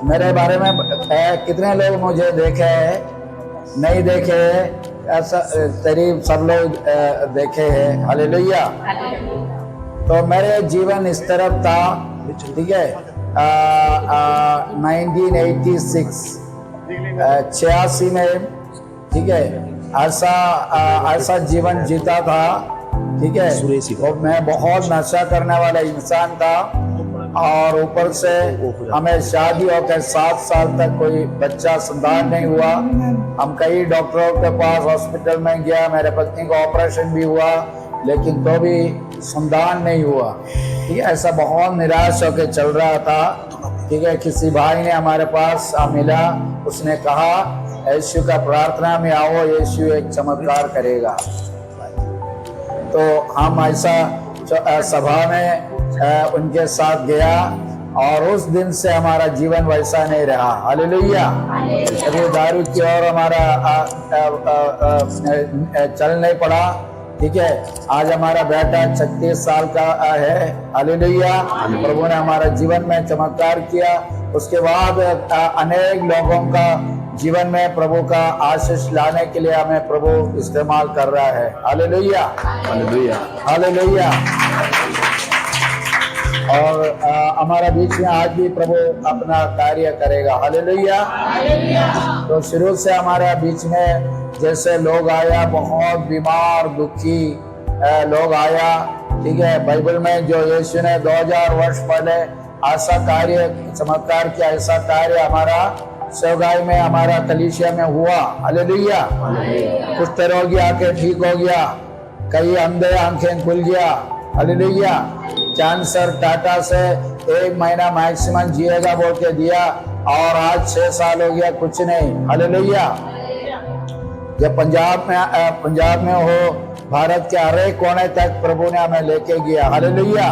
मेरे बारे में कितने लोग मुझे देखे हैं, नहीं देखे हैं, ऐसा करीब सब लोग देखे हैं। हालेलुया। तो मेरे जीवन इस तरफ था, ठीक है। 1986 86 में, ठीक है, ऐसा जीवन जीता था, ठीक है। और मैं बहुत नशा करने वाला इंसान था, और ऊपर से हमें शादी होकर 7 साल तक कोई बच्चा संतान नहीं हुआ। हम कई डॉक्टरों के पास हॉस्पिटल में गया, मेरे पत्नी का ऑपरेशन भी हुआ, लेकिन तो भी संतान नहीं हुआ, ठीक है। ऐसा बहुत निराश होकर चल रहा था, ठीक है। किसी भाई ने हमारे पास मिला, उसने कहा यीशु का प्रार्थना में आओ, यीशु एक चमत्कार करेगा। तो हम ऐसा सभा में उनके साथ गया, और उस दिन से हमारा जीवन वैसा नहीं रहा। हालेलुया। कभी दारू की ओर हमारा चल नहीं पड़ा, ठीक है। आज हमारा बेटा 36 साल का है। हालेलुया। प्रभु ने हमारे जीवन में चमत्कार किया। उसके बाद अनेक लोगों का जीवन में प्रभु का आशीष लाने के लिए हमें प्रभु इस्तेमाल कर रहा है। Hallelujah, hallelujah, hallelujah. और हमारा बीच में आज भी प्रभु अपना कार्य करेगा। हालेलुया। तो शुरू से हमारा बीच में जैसे लोग आया, बहुत बीमार दुखी लोग आया, ठीक है। बाइबल में जो यीशु ने 2000 वर्ष पहले ऐसा कार्य चमत्कार किया, ऐसा कार्य हमारा सेवगाई में, हमारा कलीसिया में हुआ। हालेलुया। कुष्ठ रोगी आके ठीक हो गया, कई अंधे आंखें खुल गया। हालेलुया। कैंसर टाटा से 1 महीना मैक्सिमम जिएगा बोल के दिया, और आज 6 साल हो गया, कुछ नहीं। हालेलुया। जब पंजाब में हो, भारत के हर एक कोने तक प्रभु ने हमें लेके गया। हालेलुया।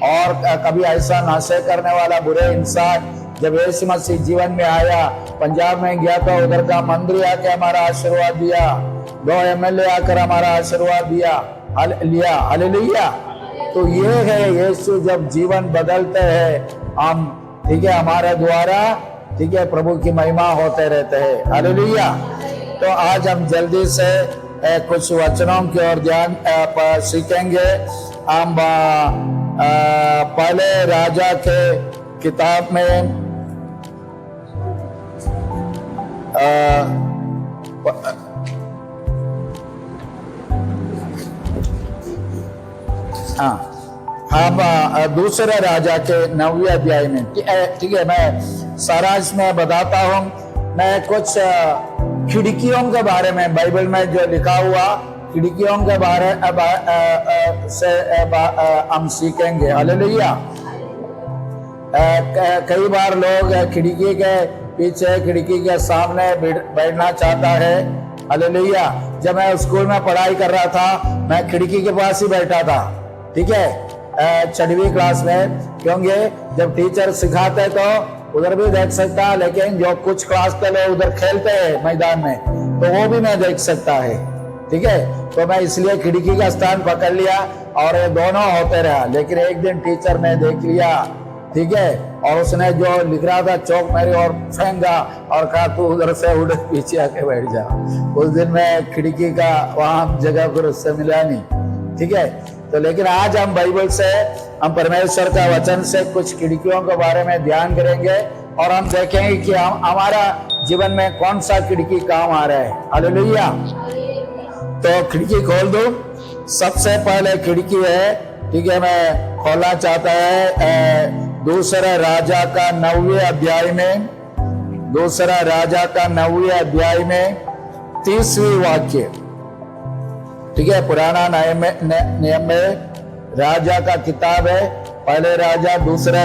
और कभी ऐसा नशे करने वाला बुरे इंसान जब यीशु मसीह जीवन में आया, पंजाब में गया तो उधर का मंत्री आके हमारा आशीर्वाद दिया, 2 MLA आकर हमारा आशीर्वाद दिया लिया। हालेलुया। तो ये है यीशु जब जीवन बदलते हैं हम, ठीक है, हमारे द्वारा, ठीक है, प्रभु की महिमा होते रहते हैं। हालेलुया। तो आज हम जल्दी से कुछ वचनों की ओर ध्यान सीखेंगे। हम पहले राजा के किताब में हम दूसरे राजा के 9वें अध्याय में, ठीक है, मैं सारा इसमें बताता हूँ। मैं कुछ खिड़कियों के बारे में, बाइबल में जो लिखा हुआ खिड़कियों के बारे से हम सीखेंगे। हालेलुया। कई बार लोग खिड़की के पीछे, खिड़की के सामने बैठना चाहता है। हालेलुया। जब मैं स्कूल में पढ़ाई कर रहा था, मैं खिड़की के पास ही बैठा था, ठीक है, 6वीं क्लास में, क्योंकि जब टीचर सिखाते तो उधर भी देख सकता, लेकिन जो कुछ क्लास के लोग उधर खेलते हैं मैदान में, तो वो भी मैं देख सकता है, ठीक है। तो मैं इसलिए खिड़की का स्थान पकड़ लिया, और ये दोनों होते रहा। लेकिन एक दिन टीचर ने देख लिया, ठीक है, और उसने जो लिख रहा था चौक मेरी और फेंका, और कहा तू उधर से उड़ पीछे आके बैठ जा। उस दिन मैं खिड़की का वहां जगह पर उससे मिला नहीं, ठीक है। तो लेकिन आज हम बाइबल से, हम परमेश्वर का वचन से कुछ खिड़कियों के बारे में ध्यान करेंगे, और हम देखेंगे कि हम हमारा जीवन में कौन सा खिड़की काम आ रहा है। हालेलुया। तो खिड़की खोल दो। सबसे पहले खिड़की है, ठीक है, मैं खोलना चाहता है दूसरा राजा का 9वें अध्याय में, दूसरा राजा का 9वें अध्याय में 30वीं वाक्य, ठीक है। पुराना नियम में राजा का किताब है, पहले राजा दूसरा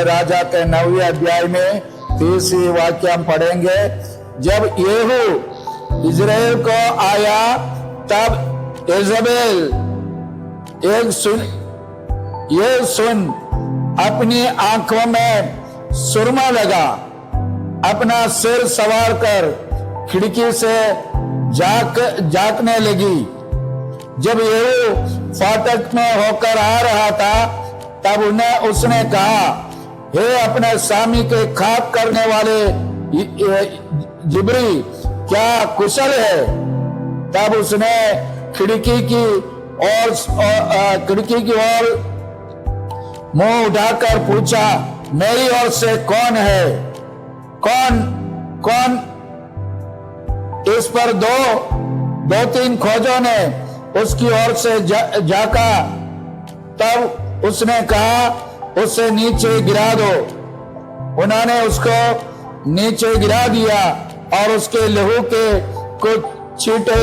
राजा के 9वें अध्याय में 30वीं वाक्य हम पढ़ेंगे। जब येहू इज़राइल को आया, तब इज़बेल ये सुन अपनी आंखों में सुरमा लगा, अपना सिर सवार कर खिड़की से झांकने लगी। जब येहू फाटक में होकर आ रहा था, तब उसने कहा, हे अपने स्वामी के खाक करने वाले जिब्री, क्या कुशल है? तब उसने खिड़की की ओर मुंह उठाकर पूछा, मेरी ओर से कौन है? कौन? इस पर दो तीन खोजों ने उसकी ओर से झांका। तब उसने कहा, उसे नीचे गिरा दो। उन्होंने उसको नीचे गिरा दिया और उसके लहू के कुछ छींटे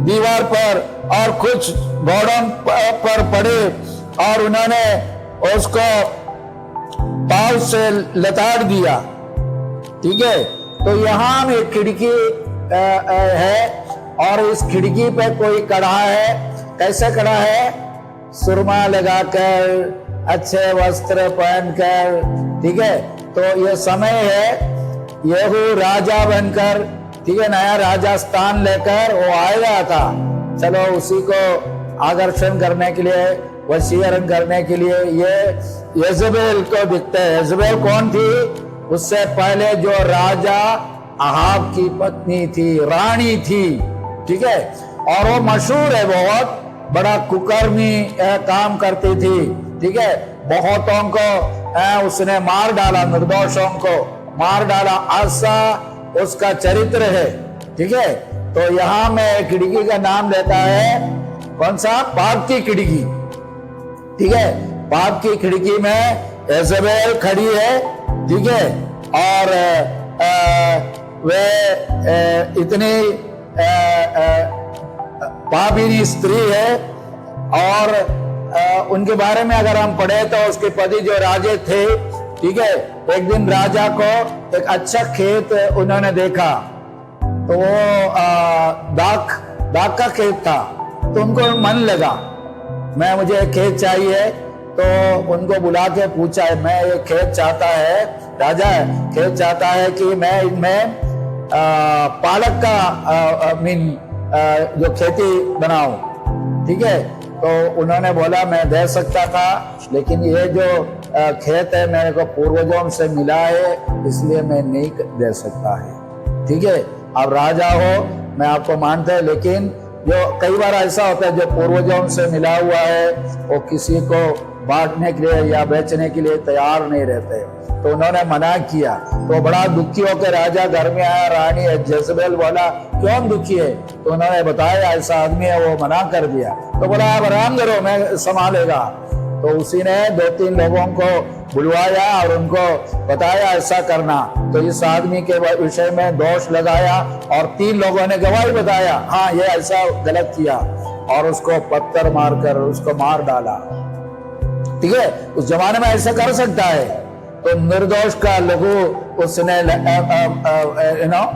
दीवार पर और कुछ घोड़ों पर पड़े और उन्होंने उसको पांव से लताड़ दिया। ठीक है, तो यहाँ में खिड़की है और इस खिड़की पे कोई खड़ा है। कैसे खड़ा है? सुरमा लगाकर, अच्छे वस्त्र पहनकर। ठीक है, तो ये समय है येहू राजा बनकर, ठीक है, नया राजा स्थान लेकर वो आएगा था। चलो उसी को आकर्षण करने के लिए, वशीकरण करने के लिए ये यजेबेल को दिखते हैं। यजेबेल कौन थी? उससे पहले जो राजा अहाब की पत्नी थी, रानी थी। ठीक है, और वो मशहूर है, बहुत बड़ा कुकर्मी काम करती थी। ठीक है, बहुतों को उसने मार डाला, निर्दोषों को मार डाला, ऐसा उसका चरित्र है। ठीक है, तो यहाँ में खिड़की का नाम लेता है कौन सा? पाप की खिड़की। ठीक है, पाप की खिड़की में यजेबेल खड़ी है। ठीक है, और वे इतनी पापिनी स्त्री है और उनके बारे में अगर हम पढ़े तो उसके पति जो राजे थे, ठीक है, एक दिन राजा को एक अच्छा खेत उन्होंने देखा, तो वो दाख का खेत था, तो उनको मन लगा मुझे खेत चाहिए। तो उनको बुला के पूछा, मैं ये खेत चाहता है, राजा खेत चाहता है कि मैं इनमें पालक का जो खेती बनाऊं। ठीक है, तो उन्होंने बोला मैं दे सकता था, लेकिन ये जो खेत है मेरे को पूर्वजों से मिला है, इसलिए मैं नहीं दे सकता है। ठीक है, अब राजा हो, मैं आपको मानता है, लेकिन जो कई बार ऐसा होता है जो पूर्वजों से मिला हुआ है वो किसी को बांटने के लिए या बेचने के लिए तैयार नहीं रहते, तो उन्होंने मना किया। तो बड़ा दुखी होकर राजा घर में आया, रानी जज़बेल बोला क्यों दुखी है? तो उन्होंने बताया ऐसा आदमी है, वो मना कर दिया। तो बोला आप आराम करो, मैं संभालेगा। तो उसी ने 2-3 लोगों को बुलवाया और उनको बताया ऐसा करना। तो इस आदमी के विषय में दोष लगाया और 3 लोगों ने गवाही बताया, हाँ ये ऐसा गलत किया, और उसको पत्थर मारकर उसको मार डाला। ठीक है, उस जमाने में ऐसा कर सकता है। तो निर्दोष का लहू उसने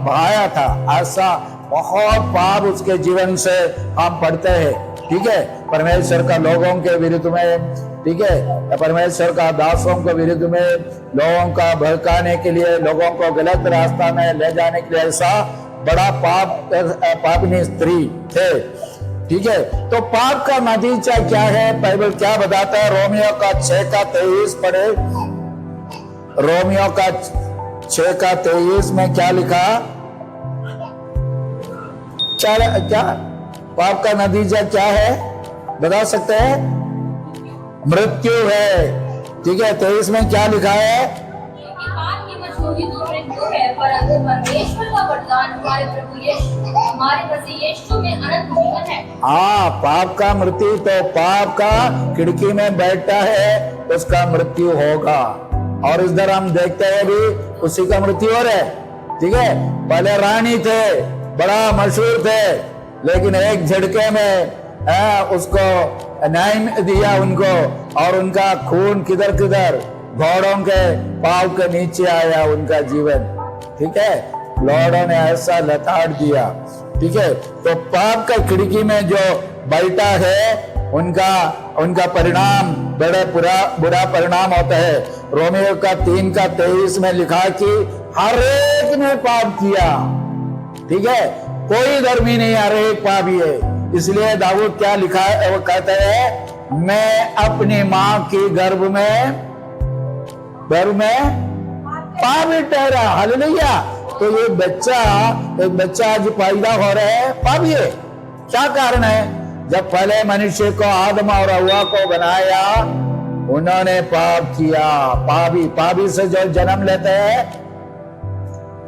बहाया था। ऐसा बहुत पाप उसके जीवन से हम पढ़ते हैं। ठीक है, परमेश्वर का लोगों के विरुद्ध में, ठीक है, परमेश्वर का दासों के विरुद्ध में, लोगों का भड़काने के लिए, लोगों को गलत रास्ता में ले जाने के लिए ऐसा बड़ा पापनी स्त्री थे। ठीक है, तो पाप का नतीजा क्या है? बाइबल क्या बताता है? रोमियो का 6:23 पढ़े। रोमियो का 6:23 में क्या लिखा? क्या पाप का नतीजा क्या है बता सकते हैं? मृत्यु है। ठीक है, 23 में क्या लिखा है? पाप की मशहूरी तो मृत्यु है, परंतु परमेश्वर का वरदान हमारे प्रभु यीशु में अनंत जीवन है। हाँ, पाप का मृत्यु, तो पाप का खिड़की में बैठा है, उसका मृत्यु होगा। और इधर हम देखते हैं भी उसी का मृत्यु हो रहा है। ठीक है, पहले रानी थे, बड़ा मशहूर थे, लेकिन एक झटके में उसको न्याय दिया उनको, और उनका खून किधर किधर घोड़ों के पांव के नीचे आया उनका जीवन। ठीक है, लॉर्डों ने ऐसा लताड़ दिया। ठीक है, तो पाप का खिड़की में जो बैठा है उनका परिणाम बड़ा बुरा परिणाम होता है। रोमियो का 3:23 में लिखा कि हर एक ने पाप किया। ठीक है, कोई धर्मी नहीं, हर एक पापी है। इसलिए दाऊद क्या लिखा है? वो कहते हैं मैं अपनी माँ की गर्भ में पैरों में पापी ठहरा। हालेलुया। तो ये एक बच्चा आज पैदा हो रहा है पापी है। क्या कारण है? जब पहले मनुष्य को आदम और हव्वा को बनाया, उन्होंने पाप किया। पापी से जो जन्म लेते हैं,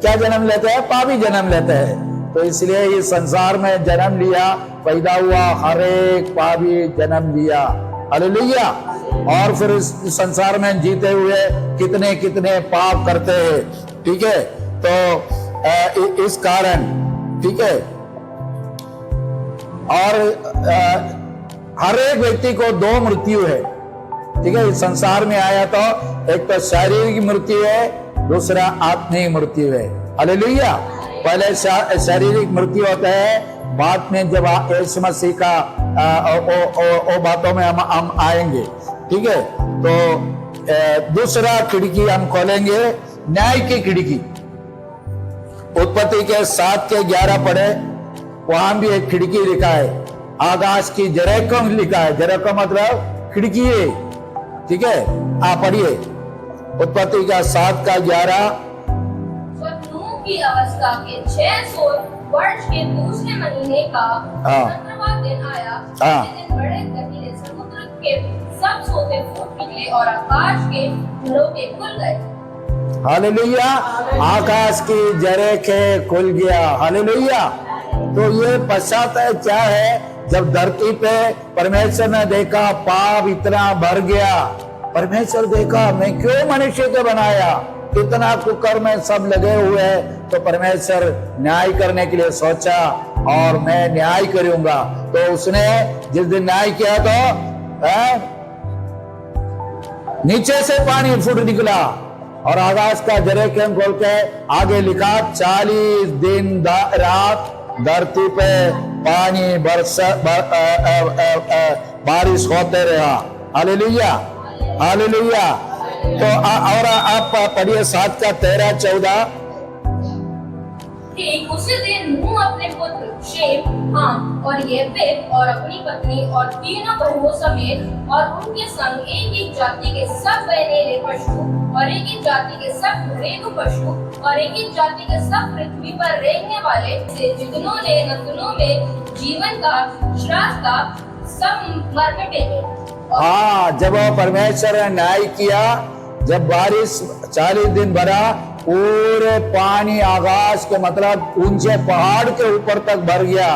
क्या जन्म लेते हैं? पापी जन्म लेते हैं। तो इसलिए इस संसार में जन्म लिया, पैदा हुआ, हर एक पापी जन्म लिया। हालेलुया। और फिर इस संसार में जीते हुए कितने कितने पाप करते हैं। ठीक है, तो इस कारण, ठीक है, और हर एक व्यक्ति को दो मृत्यु है। ठीक है, इस संसार में आया तो एक तो शारीरिक मृत्यु है, दूसरा आत्मिक मृत्यु है। हालेलुया। पहले शारीरिक मृत्यु होता है, बाद में जब यीशु मसीह का ओ बातों में हम आएंगे। ठीक है, तो दूसरा खिड़की हम खोलेंगे, न्याय की खिड़की। उत्पत्ति के 7 के 11 पढ़े, वहां भी एक खिड़की लिखा है, आकाश की जरेकम लिखा है। जरेकम मतलब खिड़की है। ठीक है, आप पढ़िए उत्पत्ति का 7 का 11। जब नूह की अवस्था के 600 वर्ष के दूसरे महीने का 17वां दिन आया, उस दिन बड़े गहीरे समुद्र के सब सोते फूट निकले और आकाश के झरोखे खुल गए। हालेलुया। आकाश की जरेखे खुल गया। हालेलुया। तो ये पश्चात है, क्या है? जब धरती पे परमेश्वर ने देखा पाप इतना भर गया, परमेश्वर देखा मैं क्यों मनुष्य को बनाया, इतना कुकर में सब लगे हुए हैं। तो परमेश्वर न्याय करने के लिए सोचा, और मैं न्याय करूंगा। तो उसने जिस दिन न्याय किया तो नीचे से पानी फूट निकला, और आकाश का जरेखे खोल के आगे लिखा 40 दिन रात धरती पे पानी बारिश होते रहा। हालेलुया। हालेलुया। तो और आप पढ़िए 7 का 13-14। ठीक उसी दिन नूह अपने पुत्र शेम, हाम और येफेत और अपनी पत्नी और तीनों बहुओं समेत और उनके संग एक जाति के सब बहनेले पशु और एक जाति के सब घरेलू पशु और एक जाति के सब पृथ्वी पर रहने वाले से जितनों ने नतनों में जीवन का श्राप का सब मर मिटे। हाँ, जब परमेश्वर ने न्याय किया, जब बारिश 40 दिन भरा, पूरे पानी आकाश के मतलब ऊंचे पहाड़ के ऊपर तक भर गया,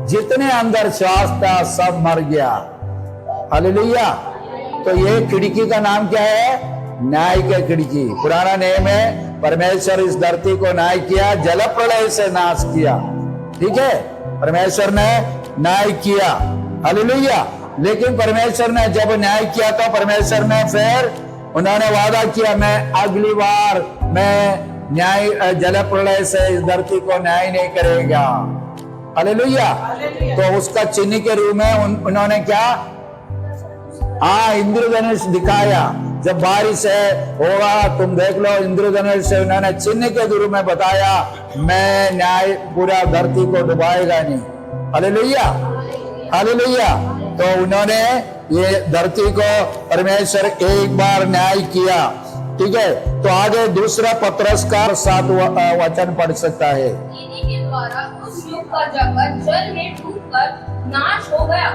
जितने अंदर श्वास था सब मर गया। हालेलुया। तो ये खिड़की का नाम क्या है? न्याय की खिड़की। पुराना नियम में परमेश्वर इस धरती को न्याय किया, जल प्रलय से नाश किया। ठीक है, परमेश्वर ने न्याय किया। हालेलुया। लेकिन परमेश्वर ने जब न्याय किया तो परमेश्वर ने फिर उन्होंने वादा किया, मैं अगली बार मैं न्याय जल प्रलय से इस धरती को न्याय नहीं करेगा। हालेलुया। तो उसका चिन्ह के रूप में उन्होंने क्या? इंद्रधनुष दिखाया। जब बारिश होगा तुम देख लो, इंद्रधनुष से उन्होंने चिन्ह के रूप में बताया, मैं न्याय पूरा धरती को डुबाएगा नहीं। हालेलुया। हालेलुया। तो उन्होंने ये धरती को परमेश्वर एक बार न्याय किया। ठीक है, तो आगे दूसरा पत्रस का 7 वचन पढ़ सकता है। इन्हीं के द्वारा उस युग का जगत जल में डूबकर नाश हो गया,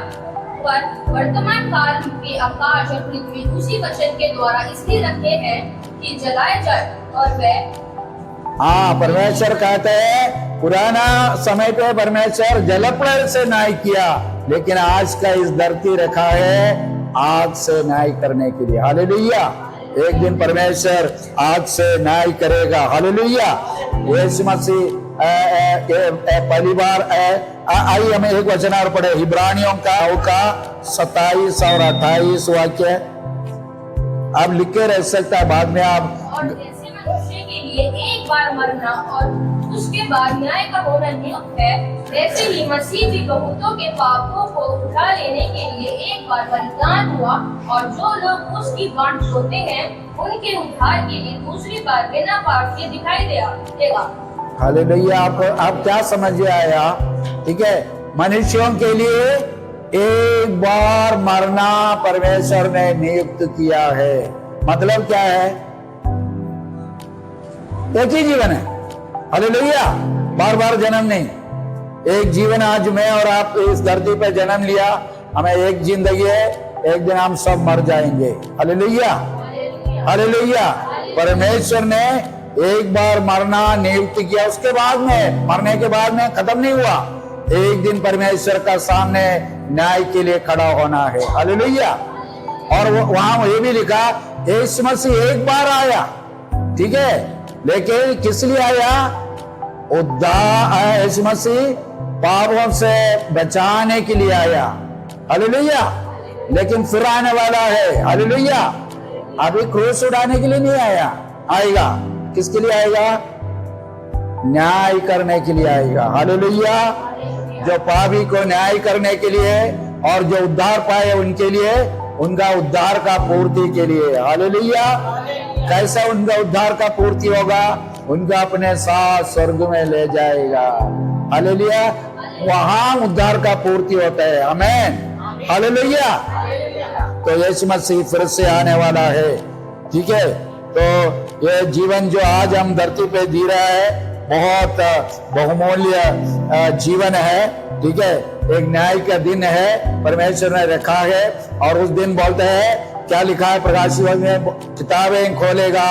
पर वर्तमान काल के आकाश और पृथ्वी उसी वचन के द्वारा इसलिए रखे हैं कि जलाए जाए। और वह परमेश्वर कहते हैं पुराना समय पे परमेश्वर जलप्रलय से न्याय किया, लेकिन आज का इस धरती रखा है आग से न्याय करने के लिए। हालेलुया। एक दिन परमेश्वर आग से न्याय करेगा। हालेलुया। यीशु मसीह पहली बार आइए हम एक वचन और पढ़े, इब्रानियों का 27 और 28 वाक्य। आप लिख के रह सकता है, बाद में आप। और जैसे मनुष्य के लिए एक बार मरना और उसके बाद न्याय का होना नियुक्त है, वैसे ही मसीह भी बहुतों के पापों को उठा लेने के लिए एक बार बलिदान हुआ, और जो लोग उसकी बाट जोते हैं उनके उद्धार के लिए दूसरी बार बिना पाप के दिखाई देगा। हालेलुया। आप क्या समझ आया? ठीक है, मनुष्यों के लिए एक बार मरना परमेश्वर ने नियुक्त किया है। मतलब क्या है? एक ही जीवन है, हालेलुया, बार बार जन्म नहीं। एक जीवन आज मैं और आप इस धरती पे जन्म लिया, हमें एक जिंदगी है, एक दिन हम सब मर जाएंगे, हालेलुया, हालेलुया। परमेश्वर ने एक बार मरना नियुक्त किया, उसके बाद में मरने के बाद में खत्म नहीं हुआ, एक दिन परमेश्वर का सामने न्याय के लिए खड़ा होना है, हालेलुया। और वहां ये भी लिखा यीशु मसीह एक बार आया, ठीक है, लेकिन किस लिए आया? उद्धार, यीशु मसीह पापों से बचाने के लिए आया, हालेलुया, लेकिन फिर आने वाला है, हालेलुया। अभी क्रूस उड़ाने के लिए नहीं आया, आएगा किसके लिए आएगा? न्याय करने के लिए आएगा, हालेलुया। जो पापी को न्याय करने के लिए और जो उद्धार पाए उनके लिए, उनका उद्धार का पूर्ति के लिए, हालेलुया। कैसा उनका उद्धार का पूर्ति होगा? उनका अपने साथ स्वर्ग में ले जाएगा, हालेलुया। वहां उद्धार का पूर्ति होता है, आमीन, हालेलुया। तो यीशु मसीह फिर से आने वाला है, ठीक है। तो ये जीवन जो आज हम धरती पे जी रहा है बहुत बहुमूल्य जीवन है, ठीक है। एक न्याय का दिन है, परमेश्वर ने रखा है, और उस दिन बोलते हैं क्या लिखा है प्रकाशित में, किताबें खोलेगा,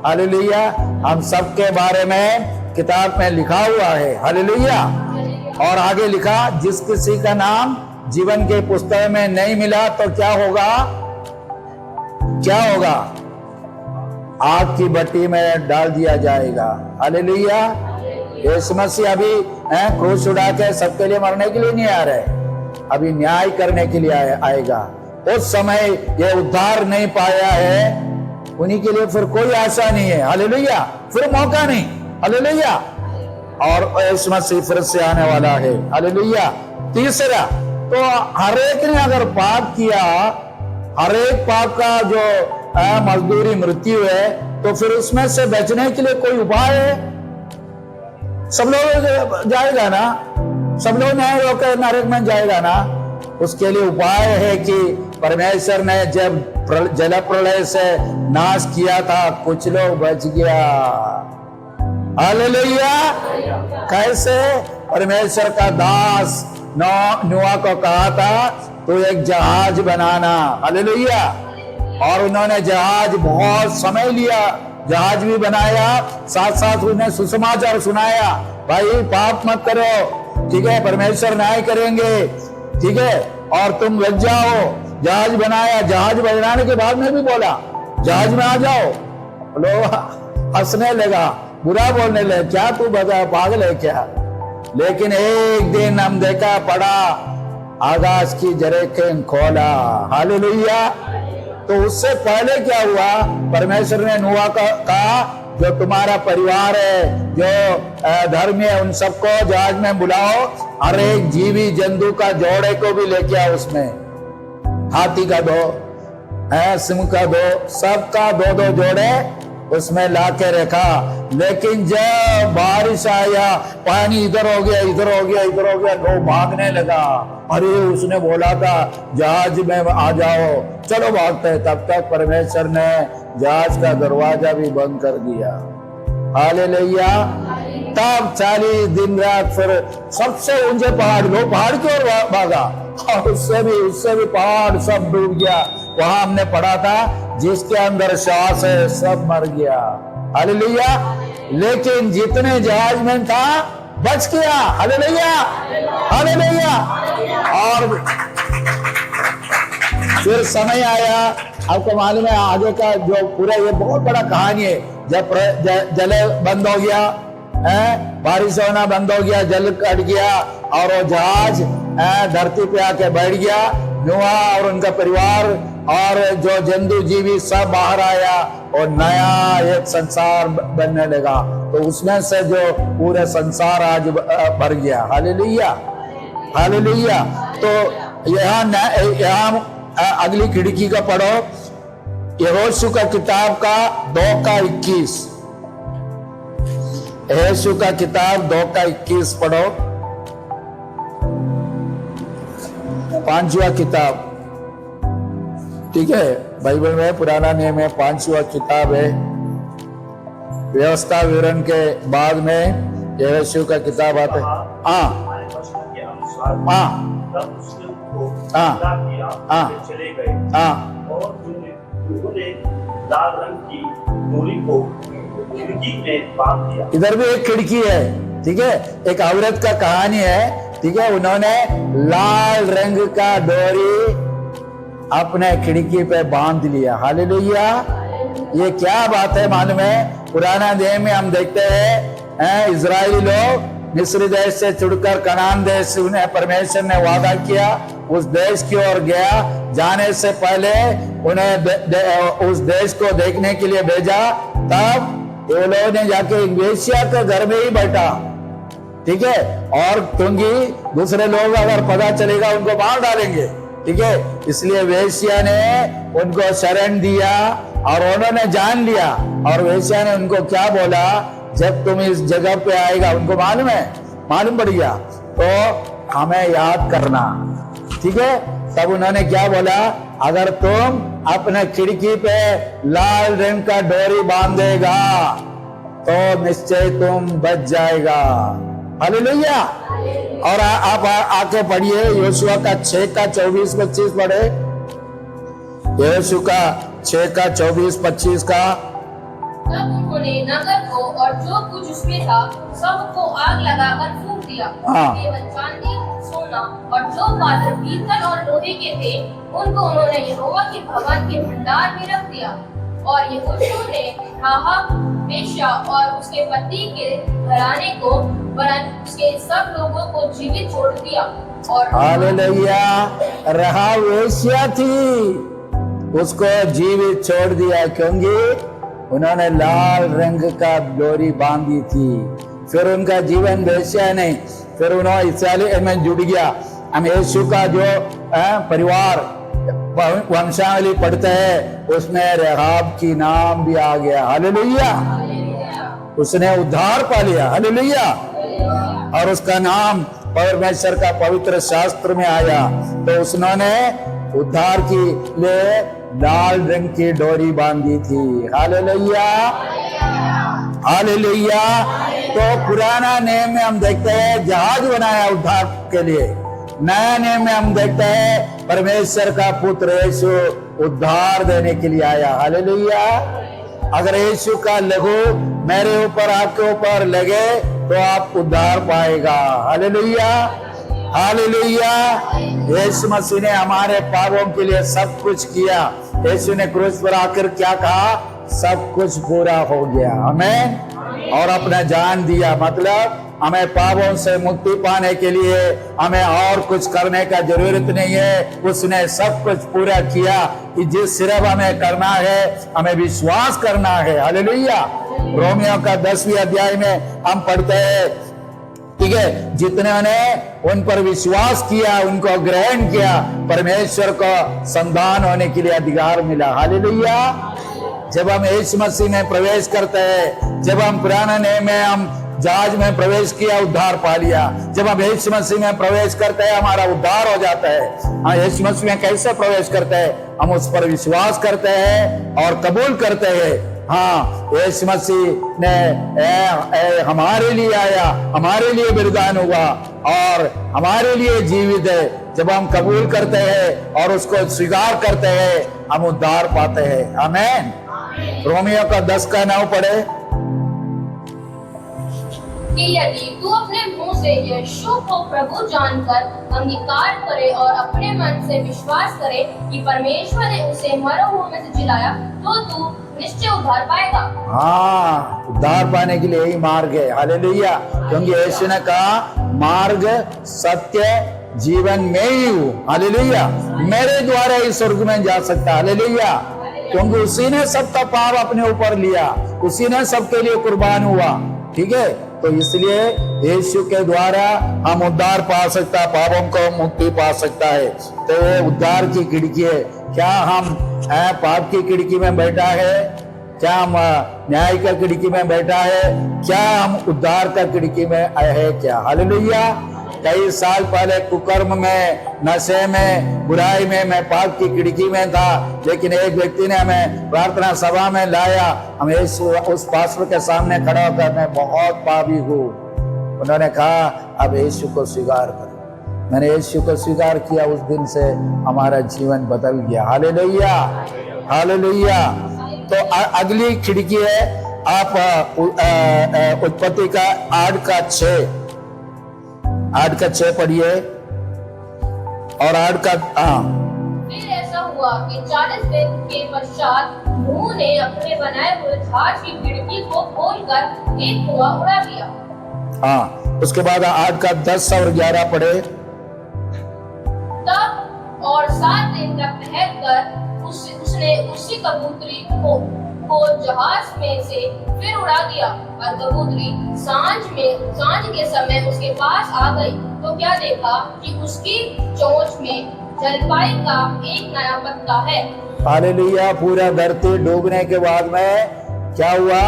हालेलुया। हम सबके बारे में किताब में लिखा हुआ है, हालेलुया। और आगे लिखा जिस किसी का नाम जीवन के पुस्तक में नहीं मिला तो क्या होगा? क्या होगा? आग की भट्टी में डाल दिया जाएगा, हालेलुया। यीशु मसीह अभी क्रूस उड़ा के सबके लिए मरने के लिए नहीं आ रहे, अभी न्याय करने के लिए आएगा। उस समय ये उद्धार नहीं पाया है उन्हीं के लिए फिर कोई आशा नहीं है, हालेलुया, फिर मौका नहीं, हालेलुया। और यीशु मसीह फिर से आने वाला है, हालेलुया। तीसरा, तो हर एक ने अगर पाप किया, हर एक पाप का जो मजदूरी मृत्यु है, तो फिर उसमें से बचने के लिए कोई उपाय है? सब लोग जाएगा ना, सब लोग न्याय होकर नरक में जाएगा ना। उसके लिए उपाय है कि परमेश्वर ने जब जल प्रलय से नाश किया था, कुछ लोग बच गया, हालेलुया। कैसे? परमेश्वर का दास नोआ को कहा था तो एक जहाज बनाना, हालेलुया। और उन्होंने जहाज बहुत समय लिया, जहाज भी बनाया, साथ साथ उन्हें सुसमाचार सुनाया, भाई पाप मत करो, ठीक है, परमेश्वर न्याय करेंगे, ठीक है, और तुम लग जाओ। जहाज बनाया, जहाज बनाने के बाद में भी बोला जहाज में आ जाओ, लोग हंसने लगा, बुरा बोलने लगे, क्या तू बता पागल है क्या? लेकिन एक दिन हम देखा पड़ा, आकाश की जरेखें खोला, हालेलुया। तो उससे पहले क्या हुआ? परमेश्वर ने नूह का कहा जो तुम्हारा परिवार है, जो धर्म है, उन सबको जहाज में बुलाओ, हर एक जीवी जंतु का जोड़े को भी लेके आओ, उसमें हाथी का 2, सिंह का 2, सबका 2-2 जोड़े उसमें लाके रखा। लेकिन जब बारिश आया, पानी इधर हो गया, इधर हो गया, इधर हो गया, लोग भागने लगा। अरे उसने बोला था जहाज में आ जाओ, चलो भागते हैं। तब तक परमेश्वर ने जहाज का दरवाजा भी बंद कर दिया, हालेलुया। तब 40 दिन रात फिर सबसे ऊंचे पहाड़, लोग पहाड़ की ओर भागा, और उससे भी पहाड़ सब डूब गया। वहां हमने पढ़ा था जिसके अंदर श्वास है सब मर गया, हालेलुया। लेकिन जितने जहाज में था बच गया, हालेलुया, हालेलुया। और फिर समय आया, आपको मालूम है आगे का जो पूरा ये बहुत बड़ा कहानी है। जब जल बंद हो गया, बारिश होना बंद हो गया, जल कट गया, और वो जहाज धरती पे आके बैठ गया। नूह और उनका परिवार और जो जंतु जीवी सब बाहर आया, और नया एक संसार बनने लगा। तो उसमें से जो पूरे संसार आज भर गया, हालेलुया, हालेलुया। तो यहाँ अगली खिड़की का पढ़ो, यहोशू का किताब का 2:21, यहोशू का किताब 2:21 पढ़ो, 5वां किताब, ठीक है, बाइबल में पुराना नियम है, 5वां किताब है। व्यवस्था विवरण के बाद में यहोशू का किताब आता है। हाँ हमारे वचनों के अनुसार हाँ तब उसने उनको हाँ, विदा किया, हाँ, वे चले गए हाँ और उन्होंने लाल रंग की डोरी को खिड़की में बांध दिया। इधर भी एक खिड़की है, ठीक है, एक औरत का कहानी है, ठीक है। उन्होंने लाल रंग का डोरी अपने खिड़की पे बांध लिया। हालेलुया। ये क्या बात है मालूम है? पुराना नियम में हम देखते हैं इजरायली लोग मिस्र देश से छुड़कर कनान देश उन्हें परमेश्वर ने वादा किया, उस देश की ओर गया। जाने से पहले उन्हें उस देश को देखने के लिए भेजा। तब वो लोगों ने जाके एक वेश्या के घर में ही बैठा, ठीक है। और क्योंकि दूसरे लोग अगर पता चलेगा उनको मार डालेंगे, ठीक है। इसलिए वेश्या ने उनको शरण दिया और उन्होंने जान लिया। और वेश्या ने उनको क्या बोला, जब तुम इस जगह पे आएगा, उनको मालूम पड़ गया, तो हमें याद करना, ठीक है। तब उन्होंने क्या बोला, अगर तुम अपने खिड़की पे लाल रंग का डोरी बांधेगा तो निश्चय तुम बच जाएगा। हालेलुया। और आप आके पढ़िए यहोशू का 6 का 24-25 पढ़े। यहोशू का 6 का 24-25 का। तब उन्होंने नगर को और जो कुछ उसमें था सबको आग लगाकर फूंक दिया। हाँ। केवल चांदी, सोना और जो पात्र पीतल और लोहे के थे उनको उन्होंने यहोवा के भवन के भंडार में रख दिया। और यहोशू ने राहाब वेश्या और उसके पति के घराने को वरन उसके सब लोगों को जीवित छोड़ दिया। और हालेलुया। राहाब वेश्या थी, उसको जीवित छोड़ दिया क्योंकि उन्होंने लाल रंग का डोरी बांधी थी। फिर उनका जीवन वेश्या नहीं, फिर उन्होंने इस्राएल में जुड़ गया। हम यीशु का जो परिवार वंशावली पढ़ते हैं उसमें राहाब की नाम भी आ गया। हालेलुया। उसने उद्धार पा लिया। हालेलुया। और उसका नाम परमेश्वर का पवित्र शास्त्र में आया। तो उसने उद्धार की लिए लाल रंग की डोरी बांधी थी। हालेलुया। हालेलुया। तो पुराना नियम में हम देखते हैं जहाज बनाया उद्धार के लिए। नया नियम में हम देखते हैं परमेश्वर का पुत्र यीशु उद्धार देने के लिए आया। हालेलुया। अगर यीशु का लहू मेरे ऊपर आपके ऊपर लगे तो आप उद्धार पाएगा। हालेलुया। हालेलुया। यीशु मसीह ने हमारे पापों के लिए सब कुछ किया। यीशु ने क्रूस पर आकर क्या कहा, सब कुछ पूरा हो गया। आमीन। और अपना जान दिया, मतलब हमें पापों से मुक्ति पाने के लिए हमें और कुछ करने का जरूरत नहीं है। उसने सब कुछ पूरा किया कि जिस सिर्फ हमें करना है, हमें विश्वास करना है। हालेलुया। रोमियो का 10वीं अध्याय में हम पढ़ते हैं, ठीक है, जितने ने उन पर विश्वास किया, उनको ग्रहण किया, परमेश्वर को संतान होने के लिए अधिकार मिला। हालेलुया। जब हम यीशु मसीह में प्रवेश करते हैं, जब हम पुराने नियम में हम जहाज में प्रवेश किया, उद्धार पा लिया। जब हम यीशु मसीह में प्रवेश करते हैं हमारा उद्धार हो जाता है। हाँ, यीशु मसीह में कैसे प्रवेश करते हैं, हम उस पर विश्वास करते हैं और कबूल करते हैं। हाँ, यीशु मसीह ने हमारे लिए आया, हमारे लिए बलिदान हुआ और हमारे लिए जीवित है। जब हम कबूल करते हैं और उसको स्वीकार करते हैं, हम उद्धार पाते हैं। आमीन। रोमियो का 10 का 9 पढ़े। कि यदि तू अपने मुंह से यीशु को प्रभु जानकर अंगीकार करे और अपने मन से विश्वास करे कि परमेश्वर ने उसे मरे हुए में से जिलाया, तो तू निश्चय उद्धार पाएगा। हाँ, उद्धार पाने के लिए यही मार्ग है। हालेलुया। क्योंकि यीशु ने कहा, मार्ग सत्य जीवन में ही हूँ। हालेलुया। मेरे द्वारा ही स्वर्ग में जा सकता। हालेलुया। क्योंकि उसी ने सबका पाप अपने ऊपर लिया, उसी ने सबके लिए कुर्बान हुआ। ठीक है, तो इसलिए यीशु के द्वारा हम उद्धार पा सकता, पापों को मुक्ति पा सकता है। तो ये उद्धार की खिड़की है। क्या हम पाप की खिड़की में बैठा है? क्या हम न्याय का खिड़की में बैठा है? क्या हम उद्धार का खिड़की में है क्या? हालेलुया। कई साल पहले कुकर्म में, नशे में, बुराई में मैं पाप की खिड़की में था, लेकिन एक व्यक्ति ने हमें प्रार्थना सभा में लाया। हम उस पास्टर के सामने खड़ा होकर मैं बहुत पापी हूँ। उन्होंने कहा अब यीशु को स्वीकार करो। मैंने यीशु को स्वीकार किया, उस दिन से हमारा जीवन बदल गया। Hallelujah, hallelujah. तो अगली खिड़की है, आप उत्पत्ति का 8:6 पढ़िए। और 8 का फिर ऐसा हुआ कि 40 दिन के पश्चात नूह ने अपने बनाए हुए जहाज की खिड़की को खोलकर एक कुआं उड़ा दिया। हाँ, उसके बाद 8 का 10 और 11 पढ़े। तब और 7 दिन तक ठहरकर उसने उसी कबूतरी को जहाज में से फिर उड़ा दिया, और कबूतरी सांझ के समय उसके पास आ गई तो क्या देखा कि उसकी चोंच में जलपाई का एक नया पत्ता है। हालेलुया। पूरा धरती डूबने के बाद में क्या हुआ?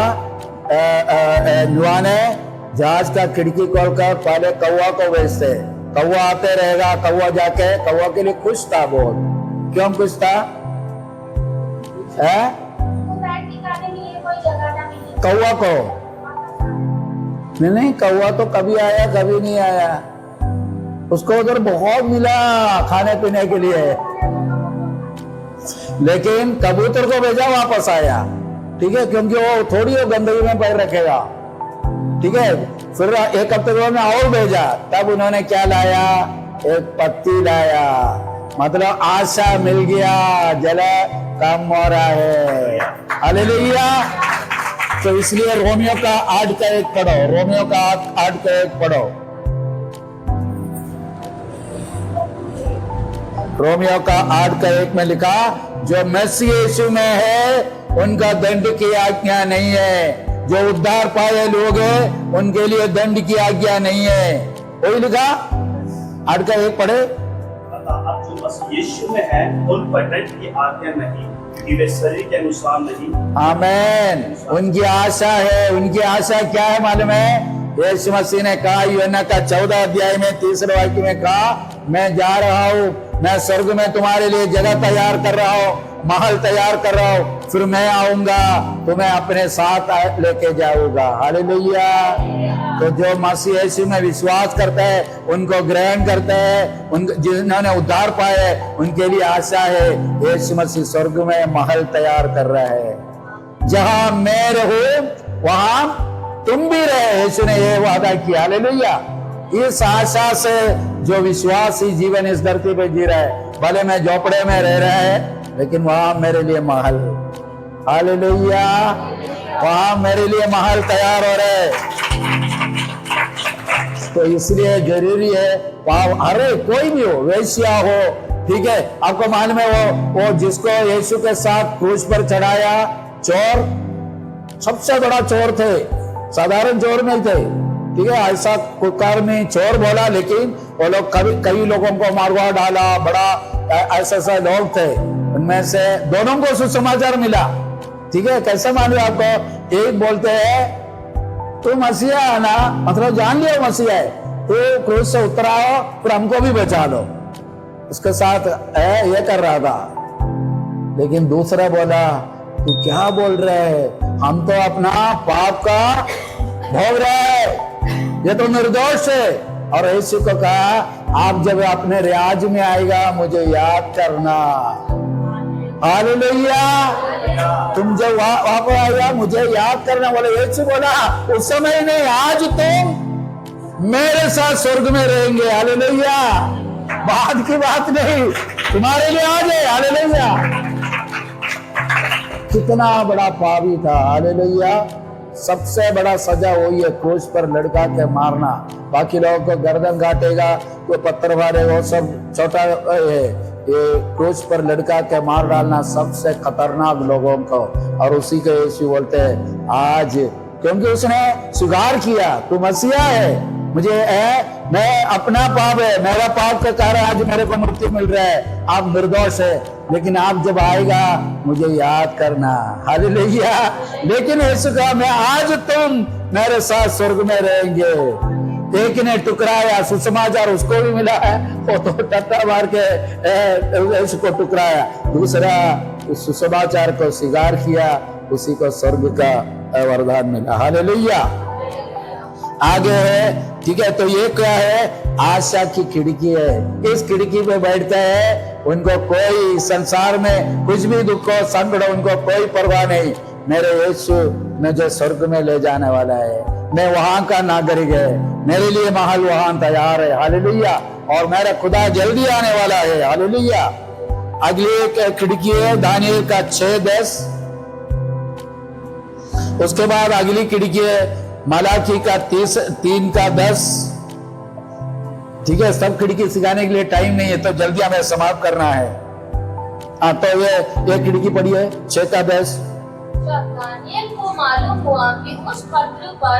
नूह ने जहाज का खिड़की खोलकर पहले कौवा को भेजते। कौवा आते रहेगा, कौवा जाके, कौवा के लिए खुश था बहुत। क्यों खुश था? कौवा को नहीं, कौवा तो कभी आया कभी नहीं आया, उसको उधर बहुत मिला खाने पीने के लिए, लेकिन कबूतर को भेजा वापस आया। ठीक है, क्योंकि वो थोड़ी वो गंदगी में पैर रखेगा। ठीक है, फिर एक हफ्ते बाद में और भेजा, तब उन्होंने क्या लाया? एक पत्ती लाया। मतलब आशा मिल गया, जला कम हो रहा है। हालेलुया। तो इसलिए रोमियो का 8:1 पढ़ो। रोमियो का 8:1 पढ़ो। रोमियो का 8:1 में लिखा, जो मसीह यीशु में है उनका दंड की आज्ञा नहीं है। जो उद्धार पाए लोग हैं उनके लिए दंड की आज्ञा नहीं है। वही लिखा 8:1 पढ़े। अब जो मसीह यीशु में है उन पर दंड की आज्ञा नहीं, क्योंकि वे शरीर के अनुसार नहीं। आमीन। उनकी आशा है। उनकी आशा क्या है मालूम है? यीशु मसीह ने कहा, यूहन्ना का 14 अध्याय में 3 वाक्य में कहा, मैं जा रहा हूँ, मैं स्वर्ग में तुम्हारे लिए जगह तैयार कर रहा हूँ, महल तैयार कर रहा हूँ, फिर मैं आऊंगा, तुम्हें अपने साथ लेके जाऊंगा। हालेलुया। तो जो मसीह यीशु में विश्वास करता है, उनको ग्रहण करता है, जिन्होंने उद्धार पाए, उनके लिए आशा है। यीशु मसीह स्वर्ग में महल तैयार कर रहा है। जहां मैं रहूं वहां तुम भी रहे, यीशु ने यह वादा किया। हालेलुया। इस आशा से जो विश्वासी जीवन इस धरती पे जी रहा है, भले मैं झोपड़े में रह रहा है, लेकिन वहां मेरे लिए महल। हालेलुया। वहां मेरे लिए महल तैयार हो रहे। तो इसलिए जरूरी है, अरे कोई भी हो, वेश्या हो, ठीक है, आपको मालूम है वो जिसको यीशु के साथ क्रूस पर चढ़ाया, चोर, सबसे बड़ा चोर थे, साधारण चोर नहीं थे। ठीक है, ऐसा कुकर्मी चोर बोला, लेकिन वो लोग कई लोगों को मारवा डाला, बड़ा ऐसे लोग थे। उनमें से दोनों को सुसमाचार मिला। ठीक है, कैसे मालूम आपको? एक बोलते हैं तू मसीहा है ना, मतलब जान लिया मसीहा है, तो क्रूस से उतराओ फिर हमको भी बचा लो। उसके साथ ये कर रहा था। लेकिन दूसरा बोला, तू क्या बोल रहे है? हम तो अपना पाप का भोग रहे हैं, ये तो निर्दोष है। और यीशु को कहा, आप जब अपने रियाज में आएगा मुझे याद करना। हालेलुया। तुम जब वहां पर आएगा मुझे याद करना। बोले यीशु बोला, उस समय नहीं, आज तुम मेरे साथ स्वर्ग में रहेंगे। हालेलुया। बाद की बात नहीं, तुम्हारे लिए आज है। हालेलुया। कितना बड़ा पापी था। हालेलुया। सबसे बड़ा सजा वही है, क्रूस पर लड़का के मारना। बाकी लोगों को गर्दन काटेगा, तो पत्थर मारे, वो सब छोटा है। ये क्रूस पर लड़का के मार डालना सबसे खतरनाक लोगों को। और उसी को यीशु बोलते हैं आज, क्योंकि उसने स्वीकार किया तू मसीहा है, मुझे मैं अपना पाप है, मेरा पाप के कारण आज मेरे को मुक्ति मिल रहा है, आप निर्दोष है, लेकिन आप जब आएगा मुझे याद करना। हालेलुया। लेकिन यीशु कहा, मैं आज तुम मेरे साथ स्वर्ग में रहेंगे। एक ने टुकराया, सुसमाचार उसको भी मिला है, वो तो टट्टा मार के इसको टुकराया। दूसरा उस सुसमाचार को स्वीकार किया, उसी को स्वर्ग का वरदान मिला। हालेलुया। आगे है, ठीक है। तो ये क्या है? आशा की खिड़की है। इस खिड़की पे बैठते हैं, उनको कोई संसार में कुछ भी दुख हो, संकट हो, उनको कोई परवाह नहीं। मेरे यीशु मुझे स्वर्ग में ले जाने वाला है, मैं वहां का नागरिक है, मेरे लिए महल वहां तैयार है। हालेलुया। और मेरा खुदा जल्दी आने वाला है। हालेलुया। अगली एक खिड़की है दानियल का 6:10। उसके बाद अगली खिड़की है मलाकी का 3:10। ठीक है। सब खिड़की सिखाने के लिए टाइम नहीं है, तो जल्दी हमें समाप्त करना है। तो ये खिड़की पड़ी है 6:10। जब दानियल को मालूम हुआ कि उस पत्र पर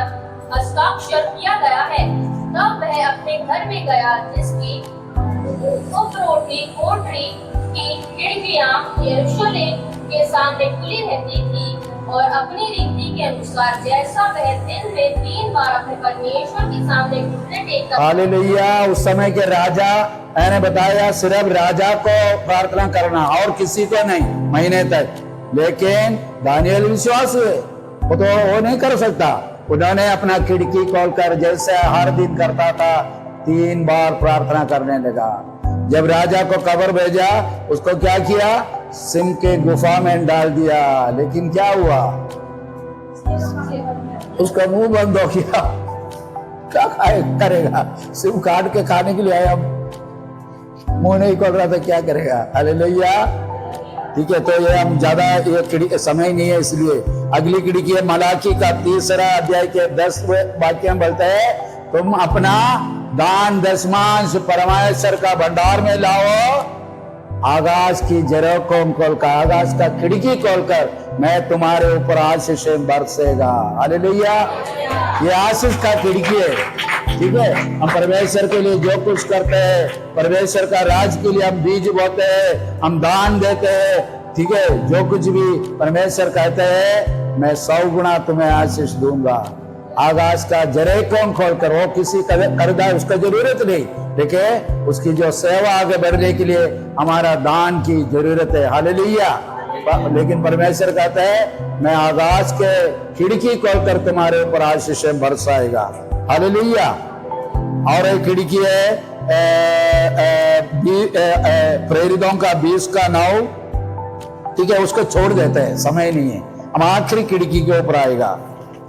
हस्ताक्षर किया गया है, तब वह अपने घर में गया, जिसकी उपरोटी कोठरी की खिड़कियां यरूशलेम के सामने खुली रहती थी, और अपनी रीति के अनुसार जैसा वह दिन में 3 बार अपने परमेश्वर के सामने घुटने टेकता। हालेलुया। उस समय के राजा, मैंने बताया सिर्फ राजा को प्रार्थना करना और किसी को नहीं, महीने तक। लेकिन दानियल विश्वास हुए, वो तो वो नहीं कर सकता। उन्होंने अपना खिड़की खोलकर जैसे हर दिन करता था 3 बार प्रार्थना करने लगा। जब राजा को खबर भेजा, उसको क्या किया? सिंह के गुफा में डाल दिया। लेकिन क्या हुआ? उसका मुंह बंद हो गया। क्या करेगा? सिंह काट के खाने के लिए आया, मुंह नहीं खोल रहा था, क्या करेगा? हालेलुया। ठीक है। तो ये हम ज्यादा ये समय नहीं है, इसलिए अगली खिड़की है मलाकी का 3 अध्याय के 10 वाक्य बोलते हैं, तुम अपना दान दशमांश परमेश्वर का भंडार में लाओ, आकाश की जरों को खोलकर, आकाश का खिड़की खोलकर मैं तुम्हारे ऊपर आशीष बरसेगा। हालेलुया। ये आशीष का खिड़की है। ठीक है। हम परमेश्वर के लिए जो कुछ करते हैं, परमेश्वर का राज के लिए हम बीज बोते हैं, हम दान देते हैं। ठीक है। जो कुछ भी परमेश्वर कहते हैं, मैं 100 गुना तुम्हें आशीष दूंगा। आकाश का जरे कौन खोलकर, वो किसी कर्जा उसका जरूरत नहीं, लेकिन उसकी जो सेवा आगे बढ़ने के लिए हमारा दान की जरूरत है। हालेलुया। लेकिन परमेश्वर कहता है, मैं आकाश के खिड़की खोलकर तुम्हारे ऊपर आशीष बरसाएगा। हालेलुया। और एक खिड़की है प्रेरितों का 20:9। ठीक है। उसको छोड़ देते हैं, समय नहीं है, हम आखिरी खिड़की के ऊपर आएगा।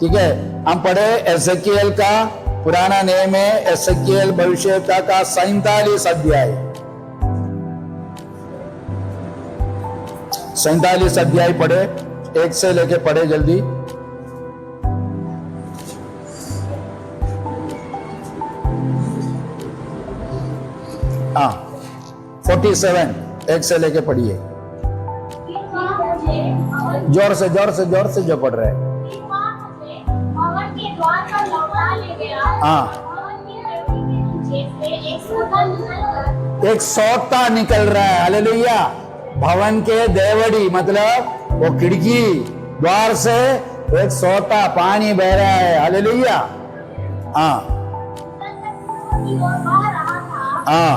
ठीक है। हम पढ़े एसेकिएल का पुराना नेम है एसेकिएल भविष्यवक्ता का 47 अध्याय। 47 अध्याय पढ़े, 1 से लेके पढ़े जल्दी। हाँ 47, 1 से लेके पढ़िए। जोर से जो पढ़ रहे हैं। एक सोता निकल रहा है। हालेलुया। भवन के देवड़ी मतलब वो खिड़की द्वार से एक सोता पानी बह रहा है। हालेलुया। हाँ हाँ।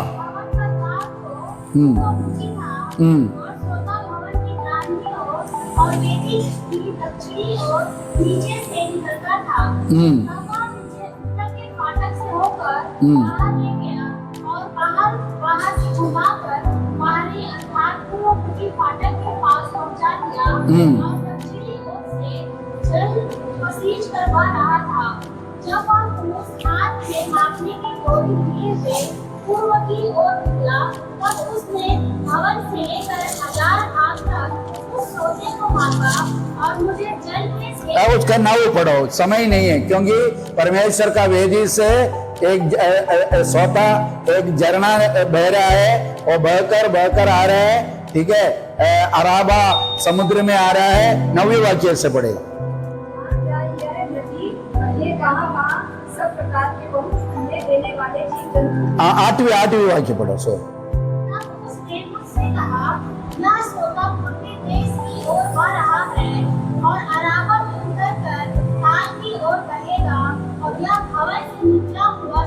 और बेटी की दक्षिणी ओर नीचे से निकलता था। उत्तर के फाटक से होकर बाहर ले गया और बाहर से घुमाकर बाहरी अर्थात पूर्व फाटक के पास पहुंचा दिया और दक्षिणी ओर से जल पसीज करवा रहा था। जब वह उस हाथ में मापने की डोरी लिए हुए पूर्व की ओर निकला, तब उसने भवन से लेकर 1000 हाथ तक उस सोते को मापा और मुझे जल में से उसका नाम पढ़ो, समय नहीं है, क्योंकि परमेश्वर का वेदी से एक सोता एक झरना बह रहा है, वो बहकर आ रहा है। ठीक है। अराबा समुद्र में आ रहा है। 9वें वाक्य से पढ़े। सब प्रकार के बहुत ठंडे देने वाले जीव जंतु। 8वें वाक्य पढ़ो। सो उसने मुझसे कहा, यह सोता पूर्वी देश की ओर बढ़ रहा है और अराबा में उतरकर ताल की ओर बहेगा और यह भवन से निकला हुआ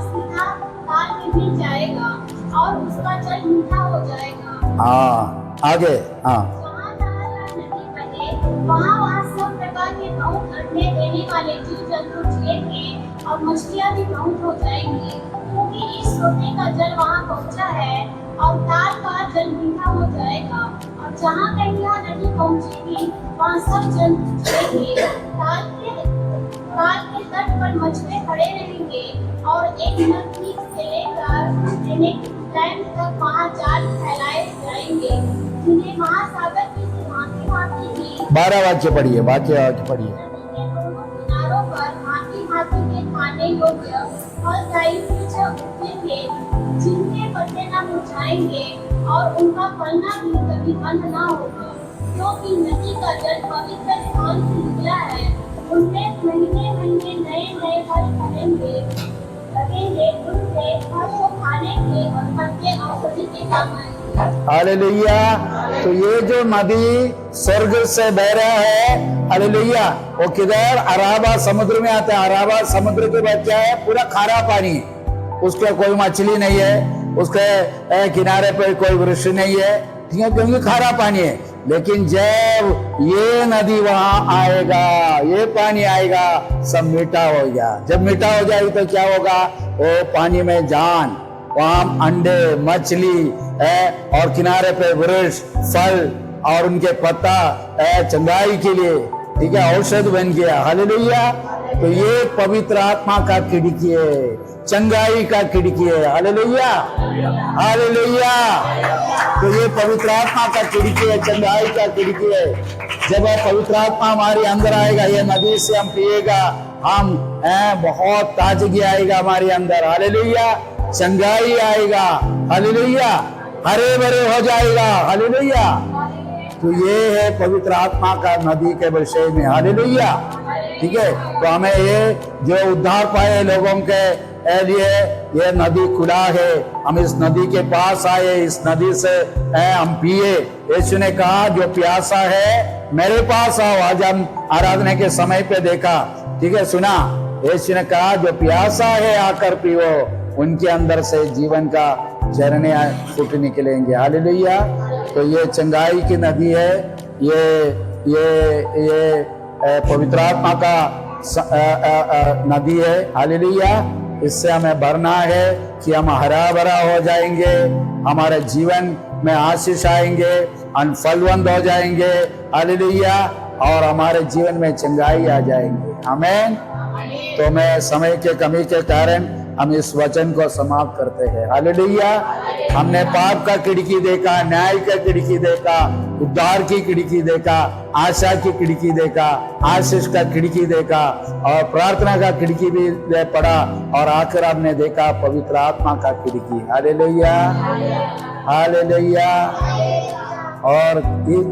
हाँ आगे, हाँ जहाँ जहाँ नदी बहे, वहाँ सब प्रकार के बहुत अंडे देने वाले जीव जंतु जिएंगे और मछलियाँ भी बहुत हो जाएंगी, क्योंकि इस सोने का जल वहाँ पहुँचा है और ताल का जल मीठा हो जाएगा। और जहाँ कहीं यह नदी पहुँचेगी, वहाँ सब जंतु जिएंगे। ताल के तट पर मछुए खड़े रहेंगे और एक नदी से लेकर एक टाइम तक वहाँ जाल फैलाए जाएंगे, जिन्हें महासागर की भांति की 12 वाक्य पढ़िए, वाक्य पढ़िए। नदी के दोनों किनारों पर भांति के खाने योग्य फलदायी वृक्ष उगेंगे, जिनके पत्ते न मुरझाएंगे और उनका फलना भी कभी बंद न होगा, क्योंकि नदी का जल पवित्र स्थान से निकला है। उनमें महीने महीने नए नए फल लगेंगे, उनके फल को खाने के और पत्ते औषधि के काम आएंगे। हालेलुया। तो ये जो नदी स्वर्ग से बह रहा है, हालेलुया, वो किधर? अराबा समुद्र में आता है। अराबा समुद्र के बाद क्या है? पूरा खारा पानी, उसके कोई मछली नहीं है, उसके किनारे पर कोई वृक्ष नहीं है, ठीक है, क्योंकि खारा पानी है। लेकिन जब ये नदी वहां आएगा, ये पानी आएगा, सब मीठा हो गया। जब मीठा हो जाएगी तो क्या होगा? वो पानी में जान, वहां अंडे, मछली है और किनारे पे वृक्ष, फल और उनके पत्ता चंगाई के लिए, ठीक है, औषध बन गया। हालेलुया। तो ये पवित्र आत्मा का खिड़की है, चंगाई का खिड़की है। Hallelujah, hallelujah. तो ये पवित्र आत्मा का खिड़की है, चंगाई का खिड़की है। जब पवित्र आत्मा हमारे अंदर आएगा, ये नदी से हम पिएगा, हम बहुत ताजगी आएगा हमारे अंदर। हालेलुया। चंगाई आएगा, हालेलुया, हरे भरे हो जाएगा। हालेलुया। तो ये है पवित्र आत्मा का नदी के विषय में। हालेलुया, ठीक है। तो हमें ये जो उद्धार पाए लोगों के लिए ये नदी खुला है, हम इस नदी के पास आए, इस नदी से हम पिए। यीशु ने कहा जो प्यासा है मेरे पास आओ। आज हम आराधना के समय पे देखा, ठीक है, सुना, यीशु ने कहा जो प्यासा है आकर पियो, उनके अंदर से जीवन का झरने फूट निकलेंगे। हालेलुया। तो ये चंगाई की नदी है, ये पवित्र आत्मा का नदी है। हालेलुया। इससे हमें भरना है कि हम हरा भरा हो जाएंगे, हमारे जीवन में आशीष आएंगे, हम फलवंत हो जाएंगे। हालेलुया। और हमारे जीवन में चंगाई आ जाएंगे। आमीन। तो मैं समय के कमी के कारण हम इस वचन को समाप्त करते हैं। हालेलुया। हमने पाप का खिड़की देखा, न्याय का खिड़की देखा, उद्धार की खिड़की देखा, आशा की खिड़की देखा, आशीष का खिड़की देखा और प्रार्थना का खिड़की भी पढ़ा और आखिर हमने देखा पवित्र आत्मा का खिड़की। Hallelujah, hallelujah. और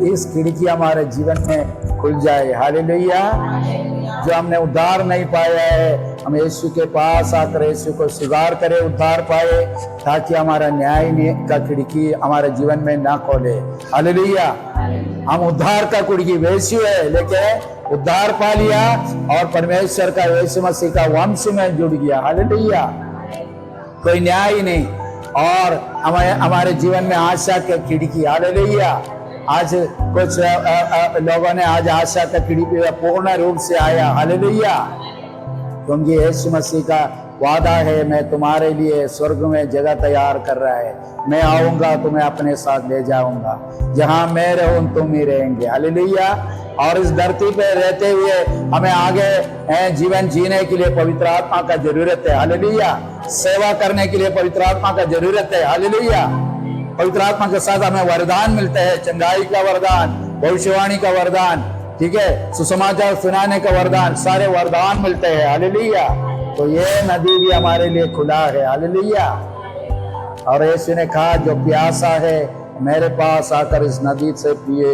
इस खिड़की हमारे जीवन में खुल जाए। हालेलुया। जो हमने उद्धार नहीं पाया है, हम यीशु के पास आकर यीशु को स्वीकार करें, उद्धार पाए, ताकि हमारा न्याय का खिड़की हमारे जीवन में ना खोले। हालेलुया। हम उद्धार का खिड़की यीशु है, लेकिन उद्धार पा लिया और परमेश्वर का यीशु मसीह का वंश में जुड़ गया। हालेलुया। कोई न्याय नहीं और हमारे जीवन में आशा के खिड़की। हालेलुया। आज कुछ लोगों ने आज आशा का खिड़की पूर्ण रूप से आया। हालेलुया। क्योंकि यीशु मसीह का वादा है, मैं तुम्हारे लिए स्वर्ग में जगह तैयार कर रहा है, मैं आऊंगा तुम्हें अपने साथ ले जाऊंगा, जहां मैं रहूं तुम ही रहेंगे। हालेलुया। और इस धरती पे रहते हुए हमें आगे जीवन जीने के लिए पवित्र आत्मा का जरूरत है। हालेलुया। सेवा करने के लिए पवित्र आत्मा का जरूरत है। हालेलुया। पवित्र आत्मा के साथ हमें वरदान मिलते हैं, चंगाई का वरदान, भविष्यवाणी का वरदान, ठीक है, सुसमाचार सुनाने का वरदान, सारे वरदान मिलते हैं। हालेलुया। तो ये नदी भी हमारे लिए खुला है। हालेलुया। और यीशु ने कहा जो प्यासा है मेरे पास आकर इस नदी से पिए,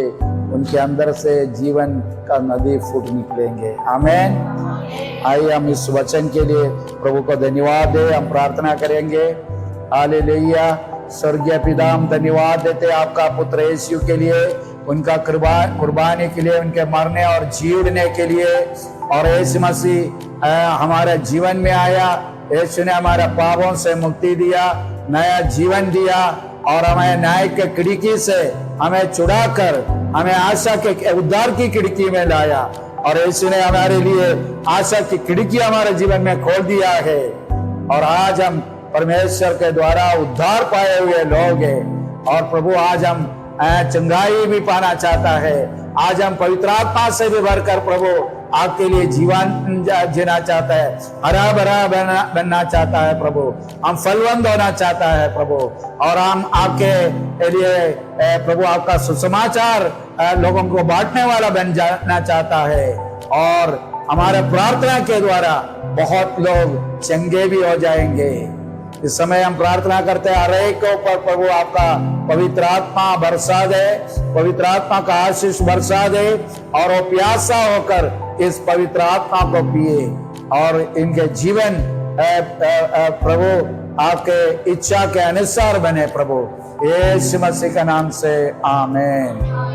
उनके अंदर से जीवन का नदी फूट निकलेंगे। आमीन। आइए हम इस वचन के लिए प्रभु को धन्यवाद दें, हम प्रार्थना करेंगे। हालेलुया। स्वर्गीय पिता, हम धन्यवाद देते आपका पुत्र यीशु के लिए, उनका कुर्बानी के लिए, उनके मरने और जीवने के लिए। और यीशु मसीह हमारे जीवन में आया, यीशु ने हमारे पापों से मुक्ति दिया, नया जीवन दिया और हमें न्याय के खिड़की से हमें छुड़ाकर हमें आशा के उद्धार की खिड़की में लाया, और यीशु ने हमारे लिए आशा की खिड़की हमारे जीवन में खोल दिया है। और आज हम परमेश्वर के द्वारा उद्धार पाए हुए लोग हैं। और प्रभु आज हम चंगाई भी पाना चाहता है। आज हम पवित्र आत्मा से भी भरकर प्रभु आपके लिए जीवन जीना चाहता है, हरा भरा बनना चाहता है प्रभु। हम फलवंत होना चाहता है प्रभु, और हम आपके लिए प्रभु आपका सुसमाचार लोगों को बांटने वाला बन जाना चाहता है। और हमारे प्रार्थना के द्वारा बहुत लोग चंगे भी हो जाएंगे। इस समय हम प्रार्थना करते हैं, हर एक के ऊपर प्रभु आपका पवित्र आत्मा बरसा दे, पवित्र आत्मा का आशीष बरसा दे, और वो प्यासा होकर इस पवित्र आत्मा को पिए, और इनके जीवन प्रभु आपके इच्छा के अनुसार बने प्रभु। यीशु मसीह के नाम से आमीन।